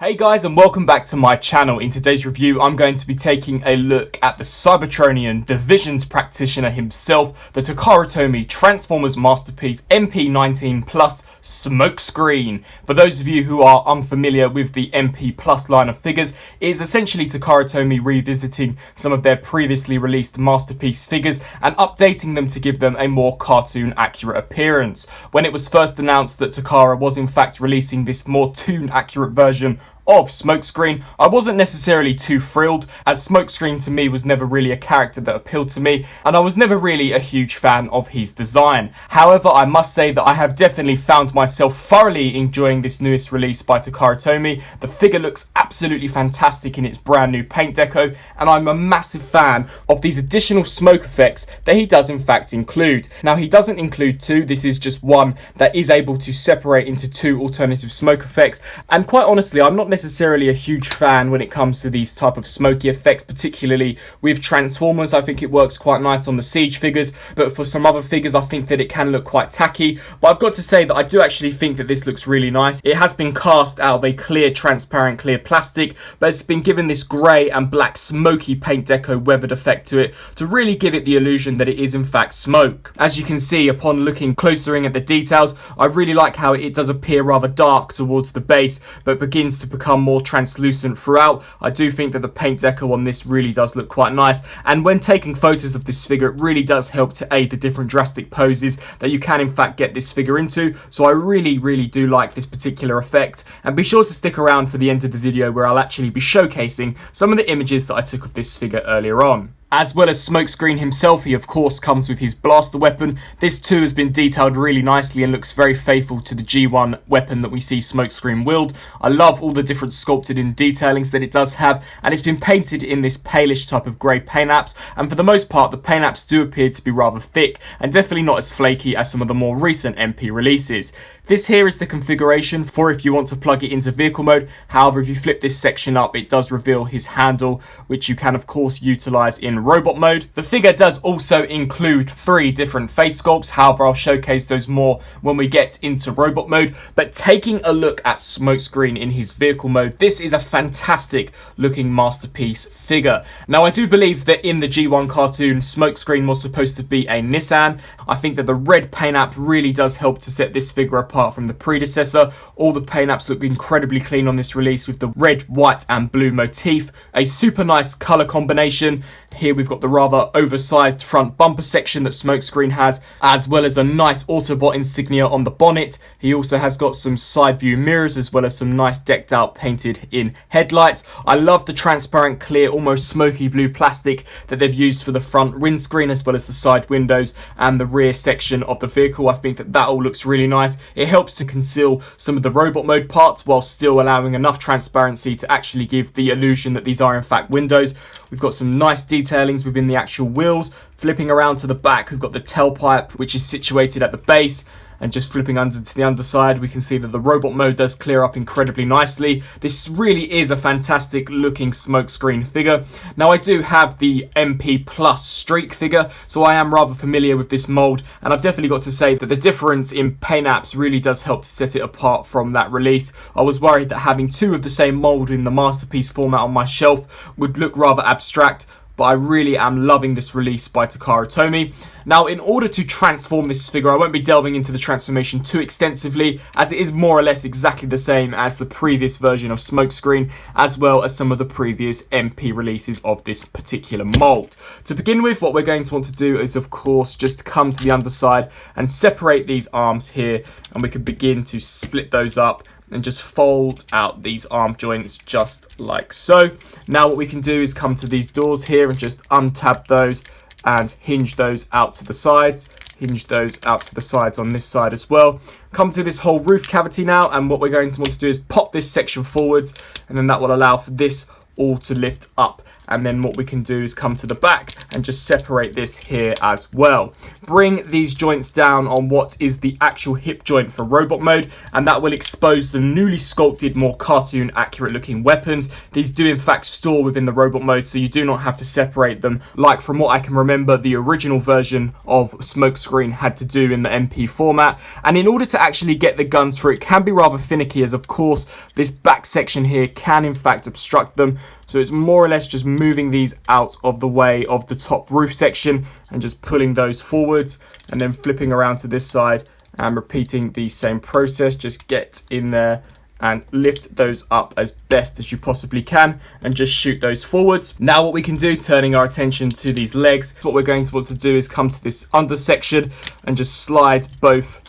Hey guys, and welcome back to my channel. In today's review, I'm going to be taking a look at the Cybertronian Divisions practitioner himself, the Takara Tomy Transformers masterpiece MP19 Plus Smokescreen. For those of you who are unfamiliar with the MP Plus line of figures, it is essentially Takara Tomy revisiting some of their previously released masterpiece figures and updating them to give them a more cartoon accurate appearance. When it was first announced that Takara was in fact releasing this more toon accurate version of Smokescreen, I wasn't necessarily too thrilled, as Smokescreen to me was never really a character that appealed to me, and I was never really a huge fan of his design. However, I must say that I have definitely found myself thoroughly enjoying this newest release by Takara Tomy. The figure looks absolutely fantastic in its brand new paint deco, and I'm a massive fan of these additional smoke effects that he does in fact include. Now, he doesn't include two, this is just one that is able to separate into two alternative smoke effects, and quite honestly, I'm not necessarily a huge fan when it comes to these type of smoky effects, particularly with Transformers. I think it works quite nice on the Siege figures, but for some other figures I think that it can look quite tacky. But I've got to say that I do actually think that this looks really nice. It has been cast out of a clear, transparent, clear plastic, but it's been given this grey and black smoky paint deco weathered effect to it to really give it the illusion that it is in fact smoke. As you can see upon looking closer in at the details, I really like how it does appear rather dark towards the base, but begins to become more translucent throughout. I do think that the paint deco on this really does look quite nice, and when taking photos of this figure, it really does help to aid the different drastic poses that you can in fact get this figure into. So I really do like this particular effect, and be sure to stick around for the end of the video where I'll actually be showcasing some of the images that I took of this figure earlier on. As well as Smokescreen himself, he of course comes with his blaster weapon. This too has been detailed really nicely and looks very faithful to the G1 weapon that we see Smokescreen wield. I love all the different sculpted in detailings that it does have, and it's been painted in this palish type of grey paint apps, and for the most part the paint apps do appear to be rather thick and definitely not as flaky as some of the more recent MP releases. This here is the configuration for if you want to plug it into vehicle mode. However, if you flip this section up, it does reveal his handle, which you can of course utilize in robot mode. The figure does also include 3 different face sculpts. However, I'll showcase those more when we get into robot mode. But taking a look at Smokescreen in his vehicle mode, this is a fantastic looking masterpiece figure. Now, I do believe that in the G1 cartoon, Smokescreen was supposed to be a Nissan. I think that the red paint app really does help to set this figure apart from the predecessor. All the paint apps look incredibly clean on this release with the red, white and blue motif. A super nice colour combination. Here we've got the rather oversized front bumper section that Smokescreen has, as well as a nice Autobot insignia on the bonnet. He also has got some side view mirrors, as well as some nice decked out painted in headlights. I love the transparent, clear, almost smoky blue plastic that they've used for the front windscreen, as well as the side windows and the rear section of the vehicle. I think that that all looks really nice. It helps to conceal some of the robot mode parts while still allowing enough transparency to actually give the illusion that these are in fact windows. We've got some nice detailings within the actual wheels. Flipping around to the back, we've got the tailpipe, which is situated at the base. And just flipping under to the underside, we can see that the robot mode does clear up incredibly nicely. This really is a fantastic looking Smokescreen figure. Now, I do have the MP Plus Streak figure, so I am rather familiar with this mold, and I've definitely got to say that the difference in paint apps really does help to set it apart from that release. I was worried that having 2 of the same mold in the masterpiece format on my shelf would look rather abstract, but I really am loving this release by Takara Tomy. Now, in order to transform this figure, I won't be delving into the transformation too extensively, as it is more or less exactly the same as the previous version of Smokescreen, as well as some of the previous MP releases of this particular mold. To begin with, what we're going to want to do is, of course, just come to the underside and separate these arms here, and we can begin to split those up and just fold out these arm joints just like so. Now what we can do is come to these doors here and just untab those and hinge those out to the sides. Hinge those out to the sides on this side as well. Come to this whole roof cavity now, and what we're going to want to do is pop this section forwards, and then that will allow for this all to lift up And then what we can do is come to the back and just separate this here as well. Bring these joints down on what is the actual hip joint for robot mode, and that will expose the newly sculpted, more cartoon accurate looking weapons. These do in fact store within the robot mode, so you do not have to separate them like from what I can remember the original version of Smokescreen had to do in the MP format. And in order to actually get the guns through, it can be rather finicky, as of course this back section here can in fact obstruct them. So it's more or less just moving these out of the way of the top roof section and just pulling those forwards, and then flipping around to this side and repeating the same process. Just get in there and lift those up as best as you possibly can and just shoot those forwards. Now what we can do, turning our attention to these legs, what we're going to want to do is come to this under section and just slide both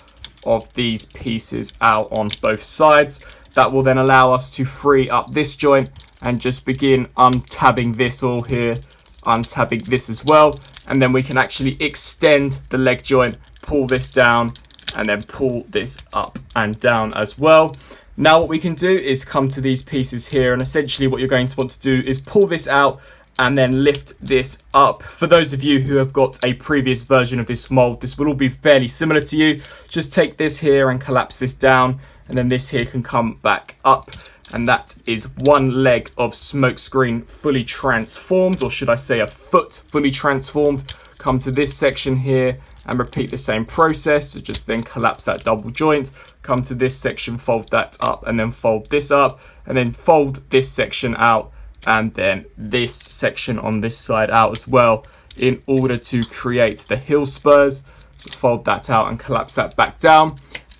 of these pieces out on both sides. That will then allow us to free up this joint and just begin untabbing this all here, untabbing this as well, and then we can actually extend the leg joint, pull this down, and then pull this up and down as well. Now what we can do is come to these pieces here, and essentially what you're going to want to do is pull this out and then lift this up. For those of you who have got a previous version of this mold, this will all be fairly similar to you. Just take this here and collapse this down, and then this here can come back up. And that is one leg of Smokescreen fully transformed, or should I say a foot fully transformed. Come to this section here and repeat the same process. So just then collapse that double joint, come to this section, fold that up, and then fold this up, and then fold this section out, and then this section on this side out as well, in order to create the heel spurs. So fold that out and collapse that back down.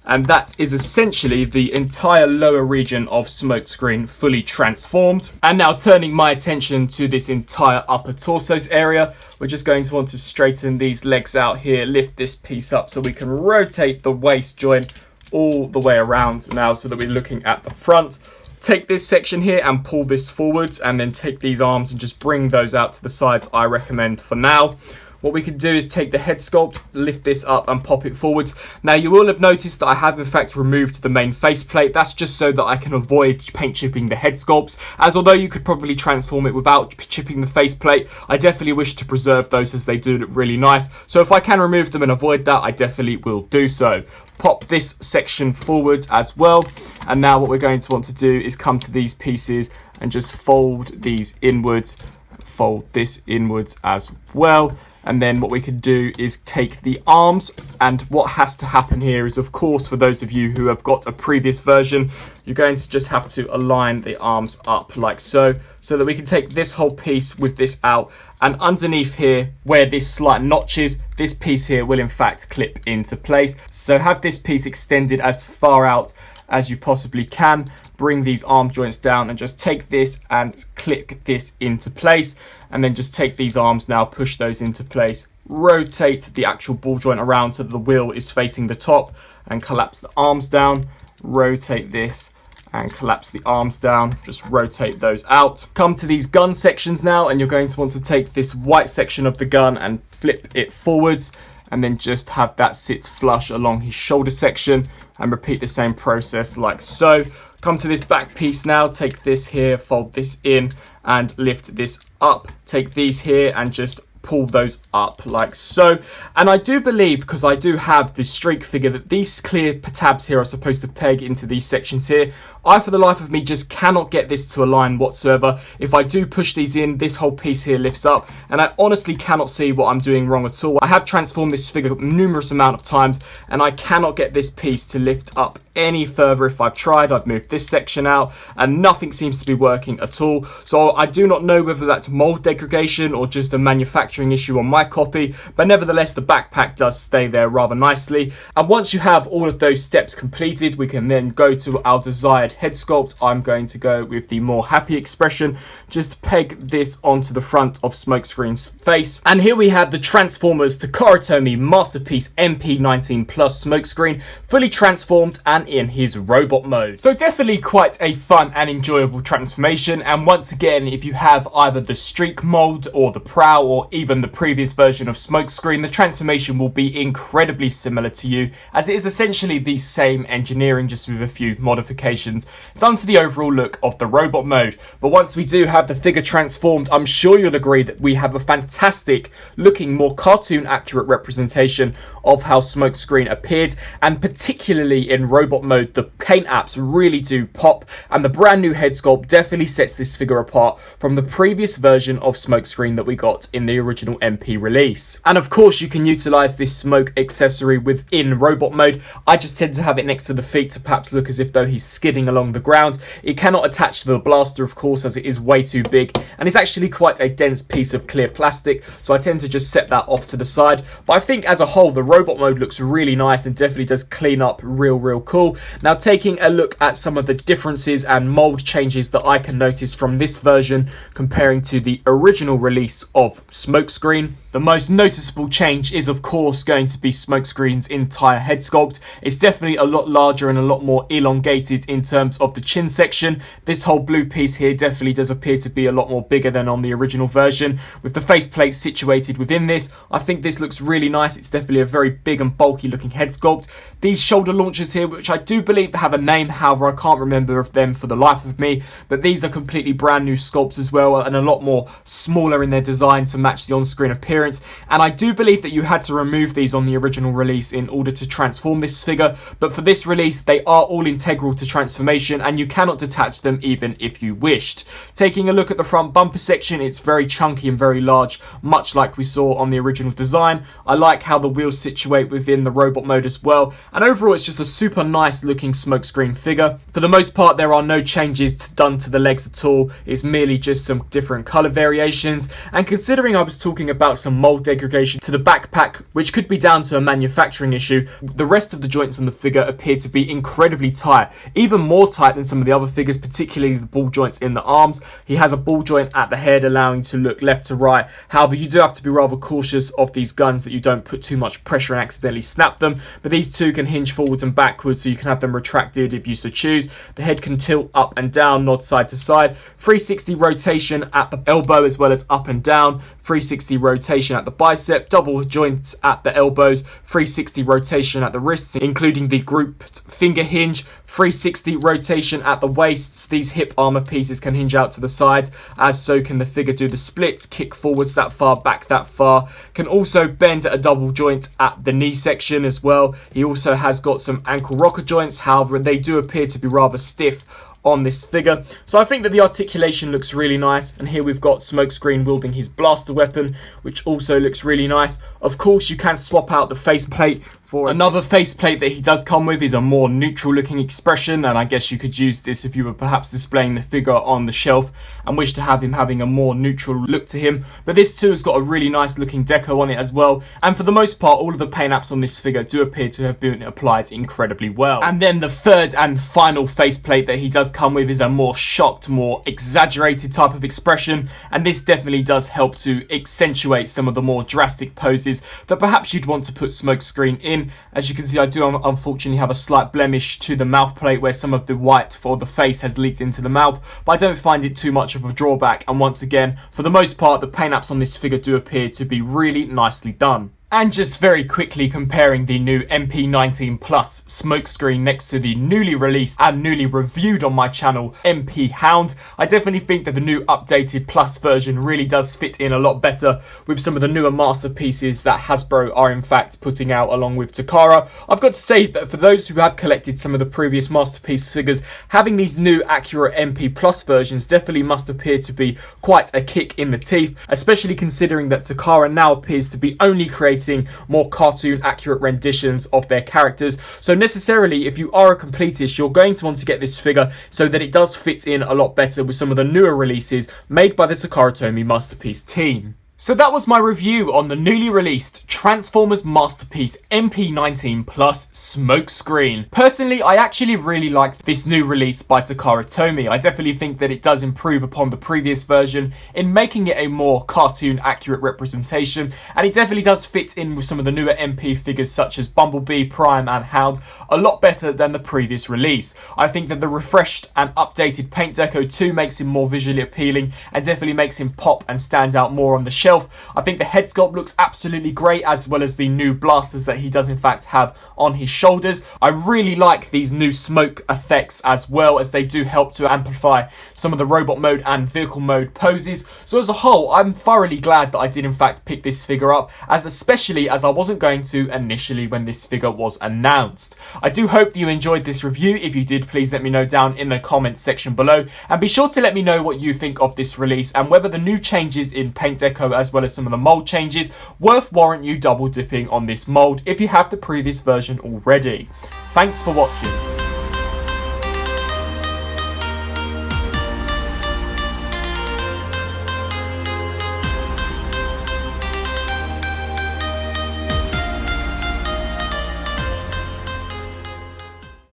And that is essentially the entire lower region of Smokescreen fully transformed. And now turning my attention to this entire upper torsos area, we're just going to want to straighten these legs out here, lift this piece up so we can rotate the waist joint all the way around now, so that we're looking at the front. Take this section here and pull this forwards, and then take these arms and just bring those out to the sides, I recommend for now. What we can do is take the head sculpt, lift this up and pop it forwards. Now you will have noticed that I have in fact removed the main faceplate. That's just so that I can avoid paint chipping the head sculpts, as although you could probably transform it without chipping the faceplate, I definitely wish to preserve those as they do look really nice. So if I can remove them and avoid that, I definitely will do so. Pop this section forwards as well. And now what we're going to want to do is come to these pieces and just fold these inwards, fold this inwards as well. And then what we can do is take the arms, and what has to happen here is, of course, for those of you who have got a previous version, you're going to just have to align the arms up like so, so that we can take this whole piece with this out, and underneath here where this slight notch is, this piece here will in fact clip into place. So have this piece extended as far out as you possibly can. Bring these arm joints down and just take this and click this into place, and then just take these arms now, push those into place, rotate the actual ball joint around so that the wheel is facing the top, and collapse the arms down, rotate this and collapse the arms down, just rotate those out. Come to these gun sections now, and you're going to want to take this white section of the gun and flip it forwards, and then just have that sit flush along his shoulder section, and repeat the same process like so. Come to this back piece now, take this here, fold this in and lift this up. Take these here and just pull those up like so. And I do believe, because I do have the streak figure, that these clear tabs here are supposed to peg into these sections here. I, for the life of me, just cannot get this to align whatsoever. If I do push these in, this whole piece here lifts up, and I honestly cannot see what I'm doing wrong at all. I have transformed this figure numerous amount of times, and I cannot get this piece to lift up any further. If I've tried, I've moved this section out, and nothing seems to be working at all. So I do not know whether that's mold degradation or just a manufacturing issue on my copy, but nevertheless, the backpack does stay there rather nicely. And once you have all of those steps completed, we can then go to our desired head sculpt. I'm going to go with the more happy expression. Just peg this onto the front of Smokescreen's face. And here we have the Transformers Takara Tomy Masterpiece MP19 Plus Smokescreen, fully transformed and in his robot mode. So definitely quite a fun and enjoyable transformation. And once again, if you have either the Streak mold or the Prow or even the previous version of Smokescreen, the transformation will be incredibly similar to you, as it is essentially the same engineering, just with a few modifications transforms done to the overall look of the robot mode. But once we do have the figure transformed, I'm sure you'll agree that we have a fantastic looking, more cartoon accurate representation of how Smokescreen appeared, and particularly in robot mode the paint apps really do pop, and the brand new head sculpt definitely sets this figure apart from the previous version of Smokescreen that we got in the original MP release. And of course you can utilise this smoke accessory within robot mode. I just tend to have it next to the feet to perhaps look as if though he's skidding along the ground. It cannot attach to the blaster of course, as it is way too big, and it's actually quite a dense piece of clear plastic, so I tend to just set that off to the side. But I think as a whole the robot mode looks really nice and definitely does clean up real cool. Now taking a look at some of the differences and mold changes that I can notice from this version comparing to the original release of Smokescreen. The most noticeable change is of course going to be Smokescreen's entire head sculpt. It's definitely a lot larger and a lot more elongated in terms of the chin section. This whole blue piece here definitely does appear to be a lot more bigger than on the original version. With the faceplate situated within this, I think this looks really nice. It's definitely a very big and bulky looking head sculpt. These shoulder launchers here, which I do believe have a name, however I can't remember of them for the life of me, but these are completely brand new sculpts as well, and a lot more smaller in their design to match the on-screen appearance. And I do believe that you had to remove these on the original release in order to transform this figure, but for this release they are all integral to transformation and you cannot detach them even if you wished. Taking a look at the front bumper section, it's very chunky and very large, much like we saw on the original design. I like how the wheels situate within the robot mode as well, and overall it's just a super nice looking Smokescreen figure. For the most part there are no changes done to the legs at all, it's merely just some different colour variations, and considering I was talking about some mold degradation to the backpack, which could be down to a manufacturing issue, the rest of the joints on the figure appear to be incredibly tight, even more tight than some of the other figures, particularly the ball joints in the arms. He has a ball joint at the head allowing to look left to right. However, you do have to be rather cautious of these guns that you don't put too much pressure and accidentally snap them, but these two can hinge forwards and backwards, so you can have them retracted if you so choose. The head can tilt up and down, nod side to side, 360 rotation at the elbow as well as up and down, 360 rotation at the bicep, double joints at the elbows, 360 rotation at the wrists, including the grouped finger hinge, 360 rotation at the waists. These hip armor pieces can hinge out to the sides, as so can the figure do the splits, kick forwards that far, back that far. Can also bend at a double joint at the knee section as well. He also has got some ankle rocker joints, however they do appear to be rather stiff on this figure. So I think that the articulation looks really nice, and here we've got Smokescreen wielding his blaster weapon, which also looks really nice. Of course you can swap out the faceplate for another faceplate that he does come with is a more neutral looking expression, and I guess you could use this if you were perhaps displaying the figure on the shelf and wish to have him having a more neutral look to him. But this too has got a really nice looking deco on it as well, and for the most part all of the paint apps on this figure do appear to have been applied incredibly well. And then the third and final faceplate that he does come with is a more shocked, more exaggerated type of expression, and this definitely does help to accentuate some of the more drastic poses that perhaps you'd want to put Smokescreen in. As you can see, I do unfortunately have a slight blemish to the mouth plate where some of the white for the face has leaked into the mouth, but I don't find it too much of a drawback, and once again, for the most part, the paint apps on this figure do appear to be really nicely done. And just very quickly comparing the new MP19 Plus Smokescreen next to the newly released and newly reviewed on my channel MP Hound, I definitely think that the new updated Plus version really does fit in a lot better with some of the newer masterpieces that Hasbro are in fact putting out along with Takara. I've got to say that for those who have collected some of the previous masterpiece figures, having these new accurate MP Plus versions definitely must appear to be quite a kick in the teeth, especially considering that Takara now appears to be only creating more cartoon accurate renditions of their characters. So necessarily, if you are a completist, you're going to want to get this figure so that it does fit in a lot better with some of the newer releases made by the Takara Tomy Masterpiece team. So that was my review on the newly released Transformers Masterpiece MP19 Plus Smokescreen. Personally, I actually really like this new release by Takara Tomy. I definitely think that it does improve upon the previous version in making it a more cartoon accurate representation, and it definitely does fit in with some of the newer MP figures such as Bumblebee, Prime and Hound a lot better than the previous release. I think that the refreshed and updated paint deco too makes him more visually appealing and definitely makes him pop and stand out more on the shelf. I think the head sculpt looks absolutely great, as well as the new blasters that he does in fact have on his shoulders. I really like these new smoke effects as well, as they do help to amplify some of the robot mode and vehicle mode poses. So as a whole, I'm thoroughly glad that I did in fact pick this figure up, especially as I wasn't going to initially when this figure was announced. I do hope you enjoyed this review. If you did, please let me know down in the comments section below, and be sure to let me know what you think of this release and whether the new changes in paint deco as well as some of the mold changes warrant you double dipping on this mold if you have the previous version already. Thanks for watching.